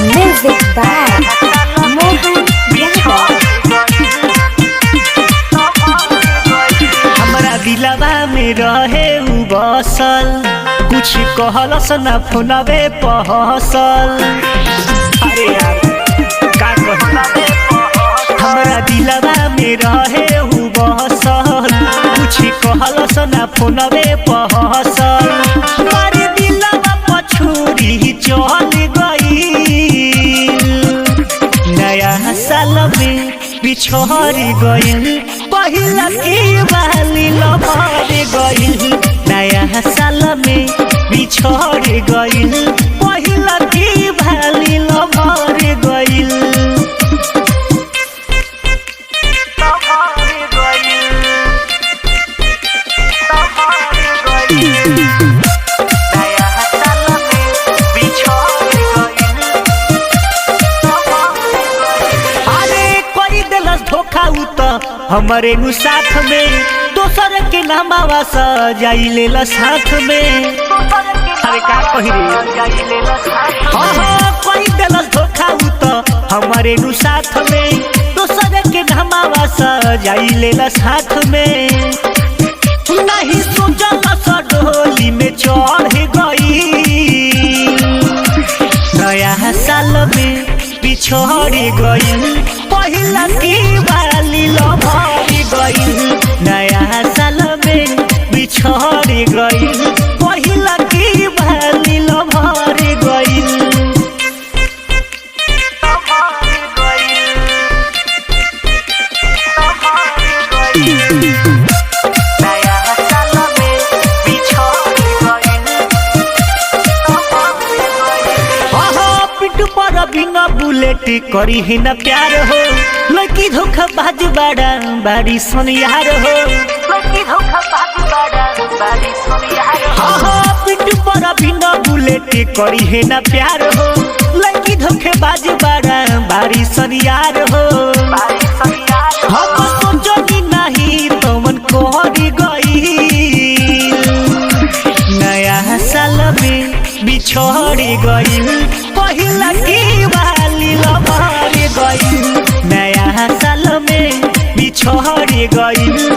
Music by Mohan Yadav। हमरा दिलवा में रहे उ बसल, कुछ कहलस ना फोनवे पहसल। अरे यार का कहलवे हमरा दिलवा में रहे उ बसल, कुछ कहलस ना फोनवे पहसल। मारे दिलवा पछुरी चल गई, नया साल में बिछड़ गइल, पहिला की बाली लभर गइल। नया साल में बिछड़ गइल, पहिला की बाली लभर गइल। हमरे नु साथ में दोसर के नामावा सजाई लेला साथ में। अरे का कहि रे हां कोई देलस धोखा उ त हमरे नु साथ में दोसर के नामावा सजाई लेला साथ में। नहीं सोचल स डोली में चढ़ गई, नया साल में बिछड़ गइल, पहिला की बाली लभर गइल। नया साल में बिछड़ गइल, पहिला की बाली लभर गइल। बिना बुलेट करी है ना प्यार हो, लड़की धोखा बाज बड़ा बारी सोनियार हो। लड़की धोखा बाज बड़ा बारी सोनियार हो। पिंटू पर बिना बुलेट करी है ना प्यार हो, लड़की धोखे बाज बड़ा बारी सोनियार हो। हम सोचनी नहीं तो मन कोहरी गई, नया साल में बिछड़ गइल, पहिला की बाली लभर गइल। नया साल में बिछड़ गइल,